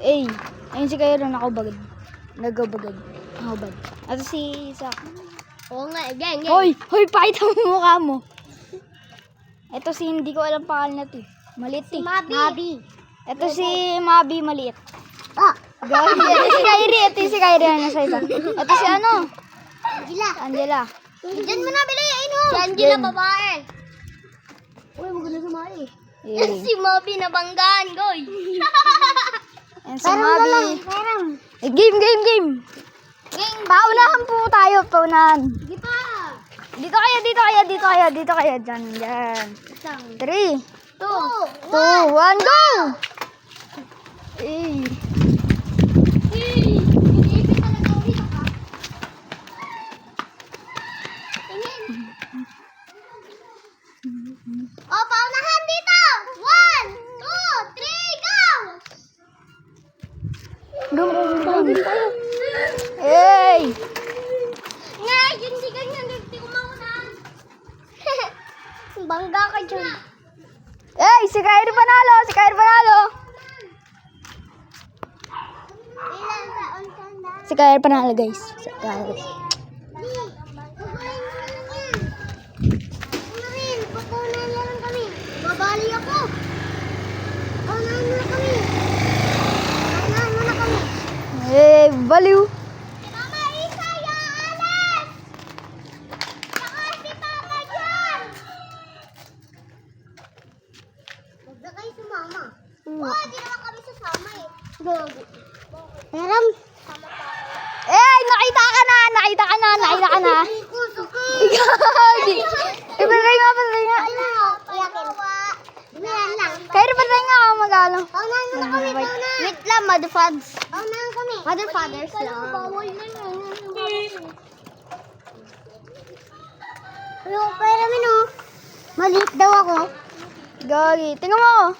Eh, ayun si Kyron, nakabagad. Nagabagad. Nakabag. At si Isaac. Oo nga, gang. Hoy! Hoy, pakita mo mukha mo. Ito si hindi ko alam pangalan na to. Maliit eh. Mabi. Ito si Mabi, maliit. Ah. Gawin. Ito si Kyrie. Ito si Kyrie. Ano sa isa? Ito si ano? Angela. Diyan mo na biliin mo. Si Angela, babae. Uy, maganda sumali. Yan si Mabi na banggaan, goy. Yan si Mabi. Eh, game. Gang. Paunahan po tayo. Paunahan. Sige pa. Dito kayo. Dyan. Isang. 3, 2, 2, 1, go! Eh. Hindi talaga ulit ka. Tingin. O, paunahan dito. 1, 2, 3, go! Go. Hey! Ngayon, hindi ganyan. Hindi ko maunahan. Bangga ka dyan. Hey! Si Kyrie panalo! Ilan taon ka na? Si Kyrie panalo, guys. Pagkunan na lang kami. Babali ako. Paunahan mo na kami. Eh, baliw. Si Mama Isa, yung alas. Saka si Papa dyan. Huwag na kayo sumama. Oo, di naman kami sasama eh. Gago. Meron. Sama pa. Eh, nakita ka na. Gagi. Eh, patay nga. Kyrie, patay nga ako mag-ano. Paunahan mo na kami, paunahan. Wait lang, Mother Fathers. Paunahan kami. Mother Fathers lang. Bawal na yun. Ayoko, pero mino. Maliit daw ako. Gagi. Tingnan mo.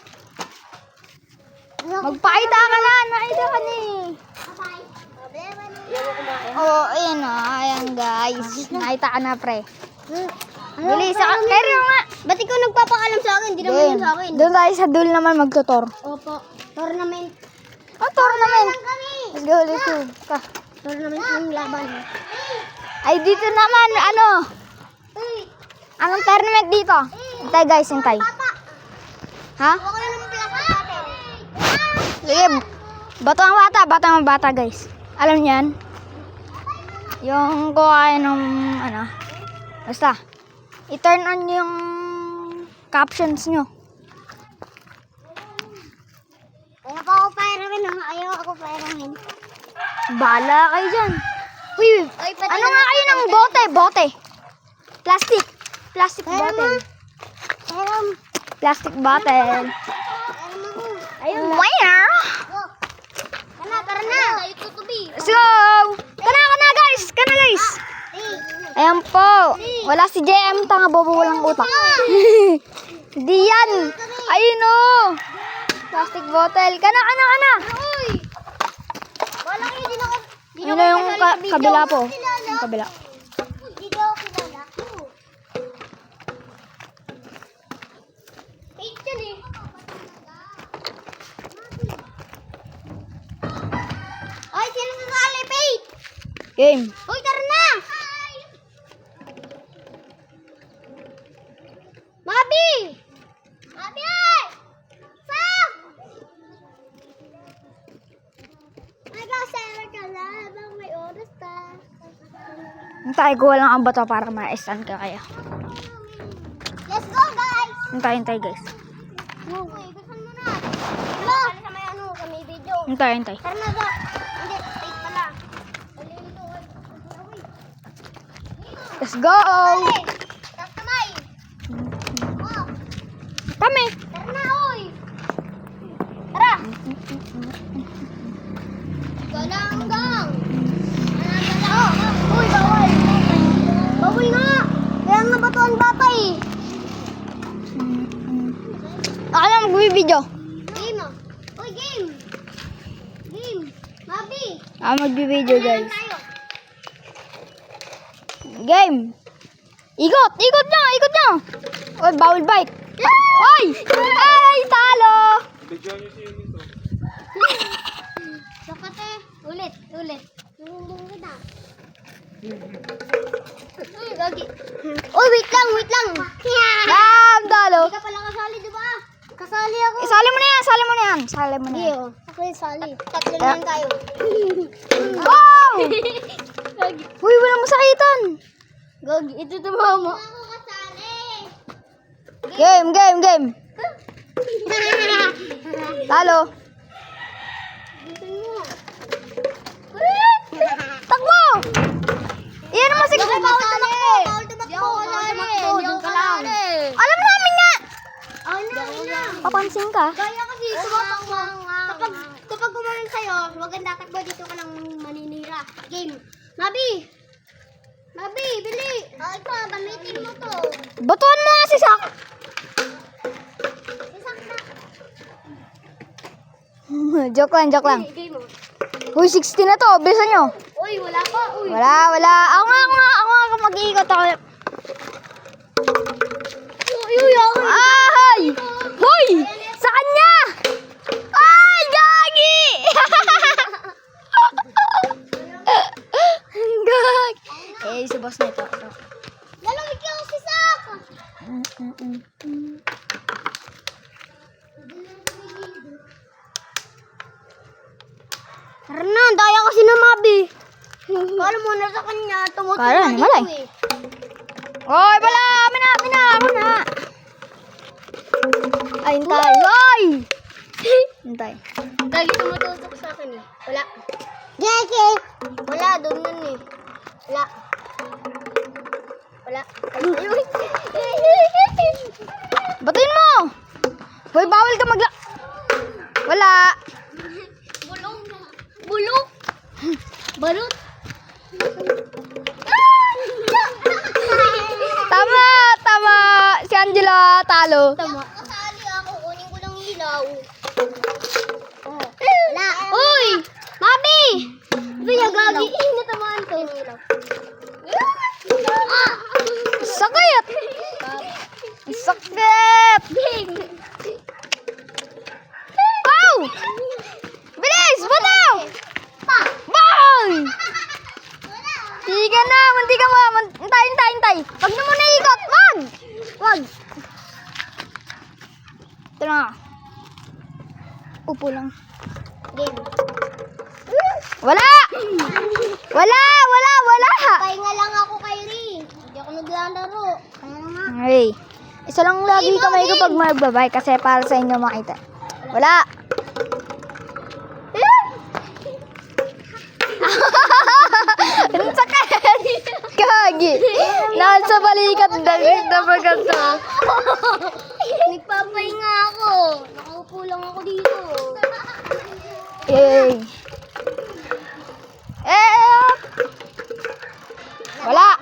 Magpakita ka na. Nakita ka na eh. Oo, ayan o. Ayan, guys. Nakita ka na, pre. Bilis. Kyrie nga. Ba't ikaw nagpapakalam sa akin? Hindi naman yun sa akin. Doon tayo sa duel naman magtutor. Opo. Tournament. Oh, tournament. Kami. Let's go, let's go. Tournament yung laban. Ay, dito naman, ano? Anong tournament dito? Hintay, guys, hintay. Papa. Ha? Huwag na naman pala sa atin. Sige, bato ang bata, guys. Alam niyan? Yung kuhain ng, ano, basta, i-turn on yung captions nyo. Ayaw pa ako pairamin. Ayaw ako pairamin. Bala kayo dyan. Uy, ano nga kayo ng bote? Plastic bottle. Plastic bottle. Ayun. Where? Tara na. Tayo tutubi. Let's go! Kana, guys! Ayan po. Wala si JM, tanga bobo, walang utak. Di yan. Ayun o. Plastic bottle. Kana. Uy! Wala kayo din ako. Ano yung kabila po? Yung kabila. Hindi daw ako kilala. Eight yun eh. Ay, sino sasali, Pate? Game. Uy, tara na! Mabi! Mabi! Sam! Nag-asawa ka lang habang may oras pa. Hintay ko lang ang bato para ma-stand ka kaya. Let's go, guys! Hintay, guys. Uy, gusto mo na. Hello! Sa may ano, sa may video. Hintay. Tara na ba? Hindi, wait pala. Let's go! Tapos kamay. Oh, Kami. tara na, oy! Tara! Galanggang! Uy, bawal! Bawal nga! Kaya nga bato ang bata eh. Ako na mag-video. Game ah. Uy, game! Game! Mabi! Ako mag-video, guys. Tayo. Game. Ikot nyo. Oy, bawal bite. Oy! Ay, talo! Ulit. Numumbong kita. Gagi. Uy, wait lang. Talo. Hindi ka pala kasali, di ba? Kasali ako. Sali mo na yan. Sali mo na yan. Ako yung sali. Tatlo na lang tayo. Wow! Uy, walang masakitan. Gagi, ito tumama. Ako kasali. Game. Talo. Takbo! Iyan naman si... Bawal tumakbo. Alam namin nga! Na. Papansin ka. Kaya kasi tumatakbo. Kapag gumanon sa'yo, huwag kang tatakbo, dito ka lang maninira. Game. Mabi, bili. Ito, gamitin mo to. Batuan mo nga si Sak. Isak na. Joke lang. Game mo. Uy, 60 na to. Bilisan nyo. Uy, wala pa. Uy. Wala. Ako nga mag-iikot ako. Uy. Ay! Hoy! Sa kanya! Ay, gagi! Gag! Si boss na ito. Lalawig ka si Sak. Hernan, daya kasi na Mabi. Kala mo na sa kanya, tumutulog Kala, na malay. dito eh. Oy, wala! Amin na! Ako na! Ay, hintay! Hoy! Hintay. Lagi tumutusok sa akin eh. Wala. Jesse! Wala, doon nun eh. Wala. Batuin mo! Hoy, bawal ka Wala! Bulok! Barut! Tama! Si Angela, talo. Tama. Kasali ako, kunin ko ng ilaw. Wala. Uy! Mami! Biya gagi. Natamaan to. Sakit! Sakit! Wow! Bilis! Bataw! Bang! Tiga na! Munti ka mo! Hintay! Wag na muna ikot! Wag! Ito na. Upo lang. Game. Wala! Pahinga lang ako kay Ri. Hindi ako naglalaro. Hey. Isa lang lagi kamay ko pag magbabay kasi para sa inyo makita. Wala! Ang sakit! Gagi! Nasa balikat dalit na bagasa. Nagpapahinga ako. Nakaupo lang ako dito. Yay! Wala!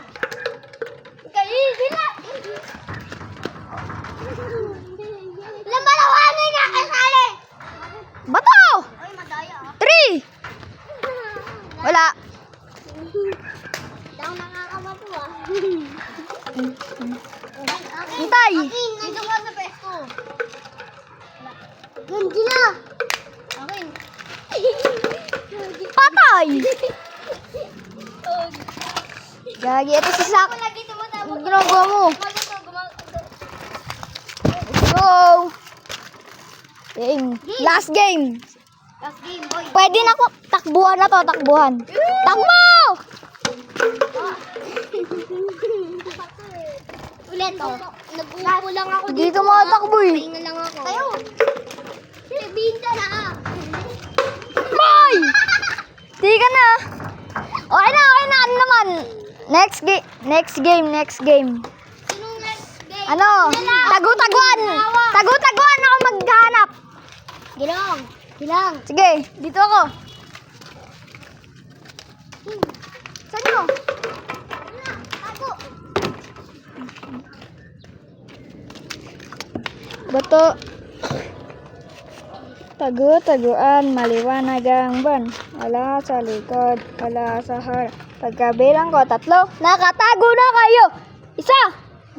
Kayo, sila. Lamalawanan nga kasali. Bato! Ay, madaya ah. 3! Wala! Daw nakakamapo ah. Hintay! Dito ka sa pesto. Ganda na. Akin. Patay! Gagi, ito si Sak. Lagi tumatawag. Ang ginagawa mo? Let's go! Last game! Last game, boy. Pwede na ko. Takbuhan na to, takbuhan. Takbo! Ulit, oh. Nag-uupo lang ako Hindi ka makatakbo eh. Pahinga lang ako. Tayo. Binta na ah. Boy! Di ka na. Okay na. Ano naman? Next game. Sinong next game? Ano? Tagu-taguan. Tagu-taguan ako maghanap. Gilang. Sige, dito ako. Saan nyo? Ako. Bato. Tagu-taguan, maliwanag ang buwan. Wala sa likod, wala sa harap. Pagkabilang ko, 3. Nakatago na kayo. 1,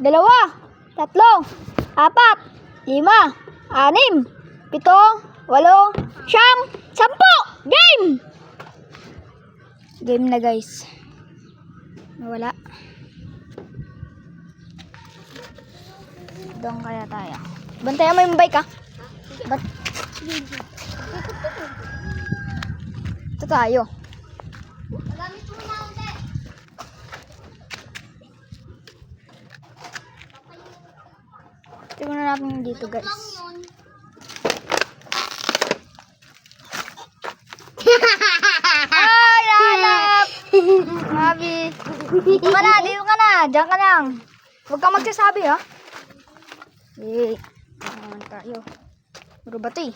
2, 3, 4, 5, 6, 7, 8, 9, 10. Game! Game na guys. Nawala. Doon kaya tayo. Bantayan mo yung bike ah. Ito tayo. Magamit mo na ulit. Tingnan natin dito guys. Lang yun. Ay, nahanap! Mabi. Dito ka na, dito ka na. Diyan ka lang. Huwag kang magsasabi ha. Eh, naman tayo. Puro ba ito eh?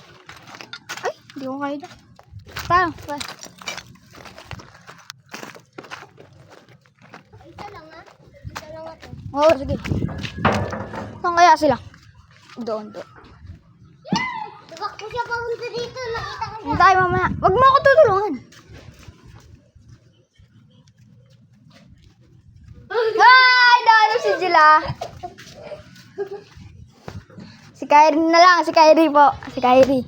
Ay, hindi ko kaya na. Tayo, tayo. Isa lang ha. Isa lang ito. Oo, sige. Saan kaya sila? Doon, doon. Tumakbo siya papunta dito. Nakita ko siya. Hindi tayo mamaya. Huwag mo ako tutulungan. Ay, naano si Jila. Si Kyrie na lang, si Kyrie po. Si Kyrie.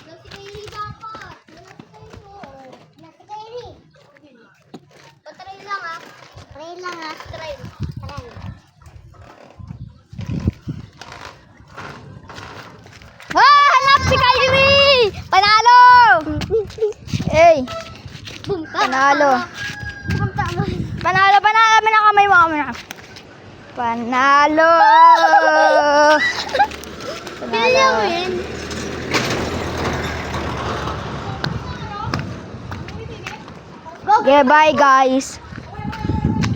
Nasi Kairi dapat. Nasi Kairi mo. Nasi Kairi. Patry lang ha. Try lang ha. Try. Try. Ah, hanap si Kyrie! Panalo! Hey, panalo. Panalo, panalo. Kami na kamay mo, kami na. Panalo! Panalo. Okay, bye guys.